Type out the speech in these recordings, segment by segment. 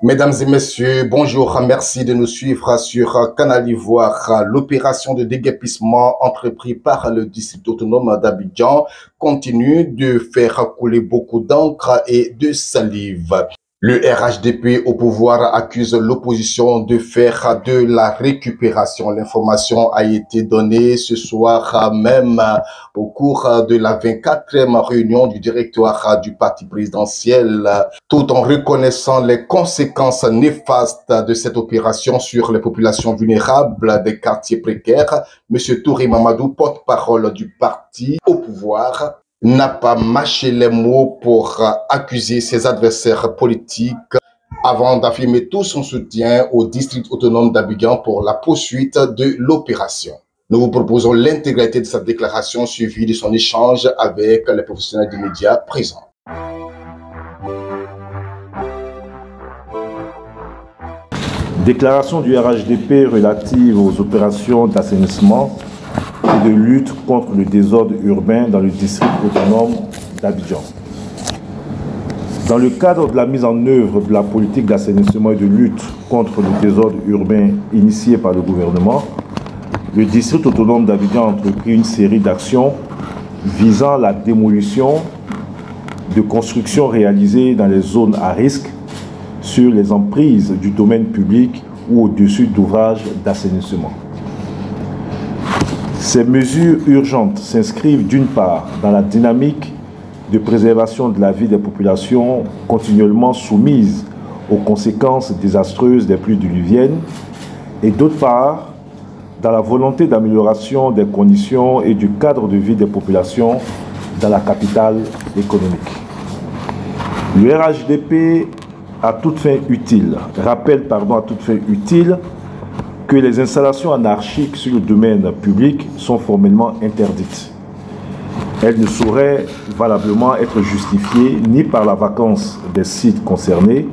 Mesdames et messieurs, bonjour, merci de nous suivre sur Canal Ivoire. L'opération de déguerpissement entreprise par le district autonome d'Abidjan continue de faire couler beaucoup d'encre et de salive. Le RHDP au pouvoir accuse l'opposition de faire de la récupération. L'information a été donnée ce soir même au cours de la 24e réunion du directoire du parti présidentiel, tout en reconnaissant les conséquences néfastes de cette opération sur les populations vulnérables des quartiers précaires. M. Touré Mamadou, porte-parole du parti au pouvoir, n'a pas mâché les mots pour accuser ses adversaires politiques avant d'affirmer tout son soutien au district autonome d'Abidjan pour la poursuite de l'opération. Nous vous proposons l'intégralité de sa déclaration suivie de son échange avec les professionnels des médias présents. Déclaration du RHDP relative aux opérations d'assainissement et de lutte contre le désordre urbain dans le district autonome d'Abidjan. Dans le cadre de la mise en œuvre de la politique d'assainissement et de lutte contre le désordre urbain initiée par le gouvernement, le district autonome d'Abidjan a entrepris une série d'actions visant la démolition de constructions réalisées dans les zones à risque sur les emprises du domaine public ou au-dessus d'ouvrages d'assainissement. Ces mesures urgentes s'inscrivent d'une part dans la dynamique de préservation de la vie des populations continuellement soumises aux conséquences désastreuses des pluies diluviennes et d'autre part dans la volonté d'amélioration des conditions et du cadre de vie des populations dans la capitale économique. Le RHDP rappelle à toute fin utile que les installations anarchiques sur le domaine public sont formellement interdites. Elles ne sauraient valablement être justifiées ni par la vacance des sites concernés,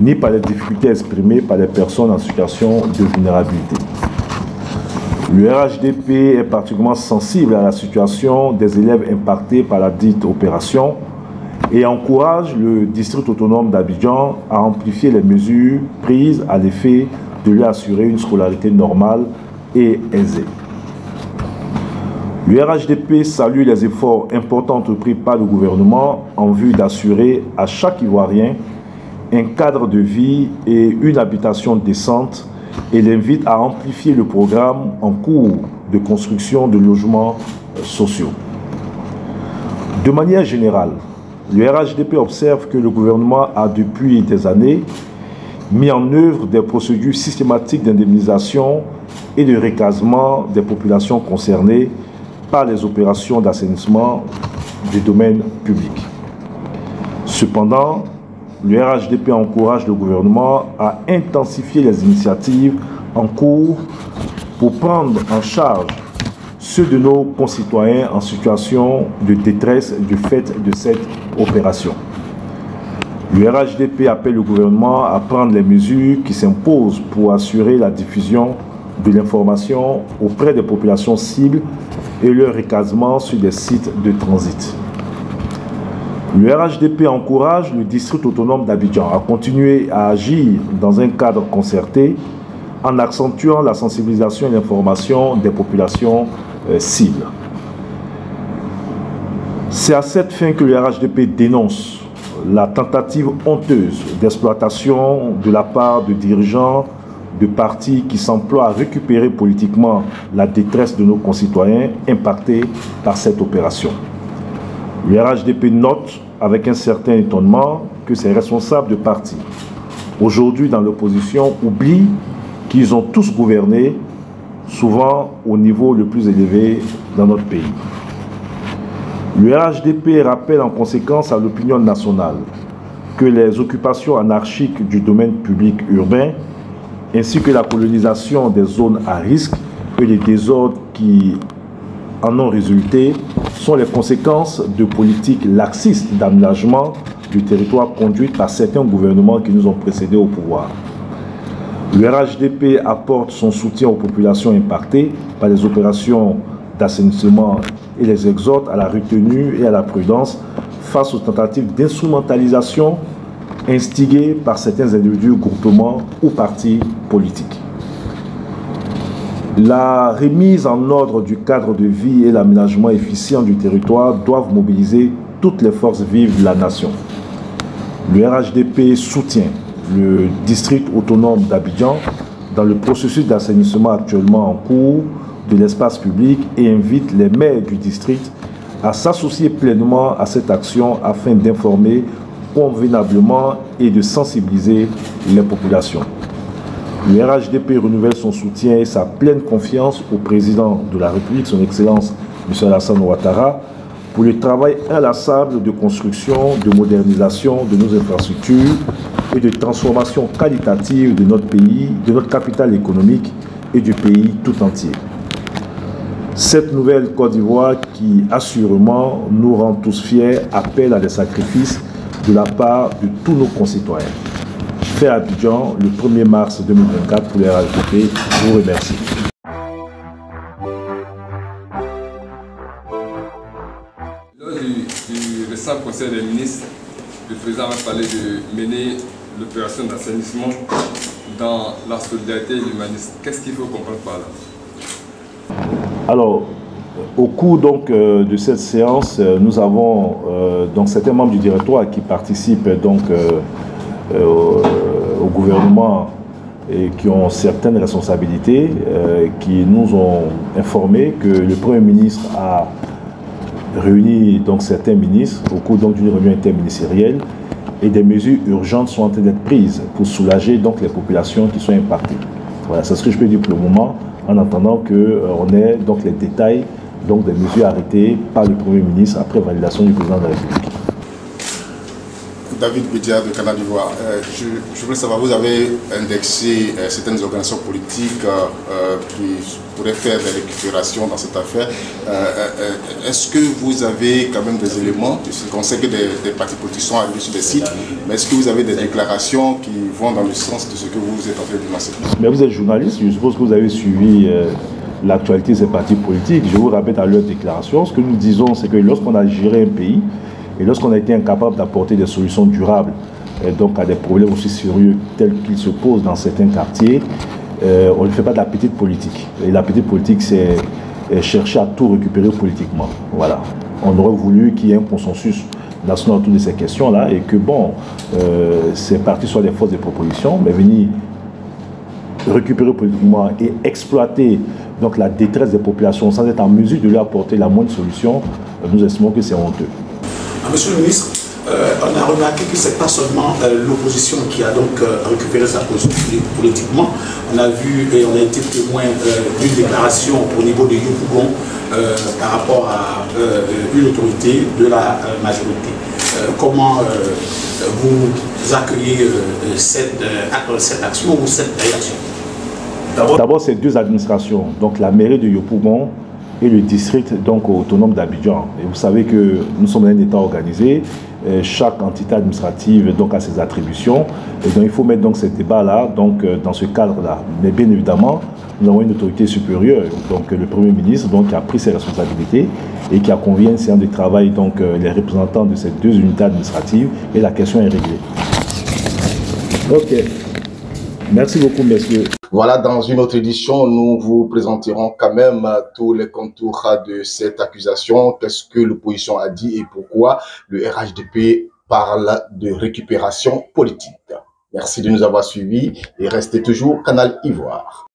ni par les difficultés exprimées par les personnes en situation de vulnérabilité. Le RHDP est particulièrement sensible à la situation des élèves impactés par la dite opération et encourage le district autonome d'Abidjan à amplifier les mesures prises à l'effet de lui assurer une scolarité normale et aisée. Le RHDP salue les efforts importants entrepris par le gouvernement en vue d'assurer à chaque Ivoirien un cadre de vie et une habitation décente et l'invite à amplifier le programme en cours de construction de logements sociaux. De manière générale, le RHDP observe que le gouvernement a depuis des années mis en œuvre des procédures systématiques d'indemnisation et de recasement des populations concernées par les opérations d'assainissement du domaine public. Cependant, le RHDP encourage le gouvernement à intensifier les initiatives en cours pour prendre en charge ceux de nos concitoyens en situation de détresse du fait de cette opération. Le RHDP appelle le gouvernement à prendre les mesures qui s'imposent pour assurer la diffusion de l'information auprès des populations cibles et leur recasement sur des sites de transit. Le RHDP encourage le district autonome d'Abidjan à continuer à agir dans un cadre concerté en accentuant la sensibilisation et l'information des populations cibles. C'est à cette fin que le RHDP dénonce la tentative honteuse d'exploitation de la part de dirigeants de partis qui s'emploient à récupérer politiquement la détresse de nos concitoyens impactés par cette opération. Le RHDP note avec un certain étonnement que ces responsables de partis, aujourd'hui dans l'opposition, oublient qu'ils ont tous gouverné, souvent au niveau le plus élevé dans notre pays. Le RHDP rappelle en conséquence à l'opinion nationale que les occupations anarchiques du domaine public urbain ainsi que la colonisation des zones à risque et les désordres qui en ont résulté sont les conséquences de politiques laxistes d'aménagement du territoire conduites par certains gouvernements qui nous ont précédés au pouvoir. Le RHDP apporte son soutien aux populations impactées par les opérations d'assainissement et les exhorte à la retenue et à la prudence face aux tentatives d'instrumentalisation instigés par certains individus, groupements ou partis politiques. La remise en ordre du cadre de vie et l'aménagement efficient du territoire doivent mobiliser toutes les forces vives de la nation. Le RHDP soutient le district autonome d'Abidjan dans le processus d'assainissement actuellement en cours de l'espace public et invite les maires du district à s'associer pleinement à cette action afin d'informer convenablement et de sensibiliser les populations. Le RHDP renouvelle son soutien et sa pleine confiance au président de la République, son Excellence M. Alassane Ouattara, pour le travail inlassable de construction, de modernisation de nos infrastructures et de transformation qualitative de notre pays, de notre capital économique et du pays tout entier. Cette nouvelle Côte d'Ivoire qui, assurément, nous rend tous fiers, appelle à des sacrifices de la part de tous nos concitoyens. Fait à Abidjan le 1er mars 2024 pour le RHDP. Je vous remercie. Lors du récent Conseil des ministres, le président a parlé de mener l'opération d'assainissement dans la solidarité et l'humanisme. Qu'est-ce qu'il faut comprendre par là? Alors, au cours donc, de cette séance, nous avons donc certains membres du directoire qui participent donc au gouvernement et qui ont certaines responsabilités, qui nous ont informé que le Premier ministre a réuni donc certains ministres au cours d'une réunion interministérielle et des mesures urgentes sont en train d'être prises pour soulager donc les populations qui sont impactées. Voilà, c'est ce que je peux dire pour le moment, en attendant qu'on ait donc les détails donc des mesures arrêtées par le Premier ministre après validation du président de la République. David Bédia de Canal d'Ivoire. Je voulais savoir, vous avez indexé certaines organisations politiques qui pourraient faire des récupérations dans cette affaire. Est-ce que vous avez quand même des éléments? On sait que des partis politiques sont arrivés sur des sites, mais est-ce que vous avez des déclarations qui vont dans le sens de ce que vous êtes en train de lancer? Mais vous êtes journaliste, je suppose que vous avez suivi l'actualité de ces partis politiques. Je vous rappelle à leur déclaration, ce que nous disons, c'est que lorsqu'on a géré un pays, et lorsqu'on a été incapable d'apporter des solutions durables donc à des problèmes aussi sérieux tels qu'ils se posent dans certains quartiers, on ne fait pas de la petite politique. Et la petite politique, c'est chercher à tout récupérer politiquement. Voilà. On aurait voulu qu'il y ait un consensus national autour de ces questions-là et que, bon, ces partis soient des forces de proposition, mais venir récupérer politiquement et exploiter donc, la détresse des populations sans être en mesure de leur apporter la moindre solution, nous estimons que c'est honteux. Monsieur le ministre, on a remarqué que ce n'est pas seulement l'opposition qui a donc récupéré sa position politiquement. On a vu et on a été témoin d'une déclaration au niveau de Yopougon par rapport à une autorité de la majorité. Comment vous accueillez cette action ou cette réaction? D'abord, c'est deux administrations, donc la mairie de Yopougon et le district donc autonome d'Abidjan. Et vous savez que nous sommes un État organisé, chaque entité administrative donc a ses attributions, et donc il faut mettre donc ces débats-là donc dans ce cadre-là. Mais bien évidemment, nous avons une autorité supérieure, donc le Premier ministre donc qui a pris ses responsabilités et qui a convié un séance de travail donc les représentants de ces deux unités administratives et la question est réglée. Ok. Merci beaucoup, messieurs. Voilà, dans une autre édition, nous vous présenterons quand même tous les contours de cette accusation. Qu'est-ce que l'opposition a dit et pourquoi le RHDP parle de récupération politique. Merci de nous avoir suivis et restez toujours Canal Ivoire.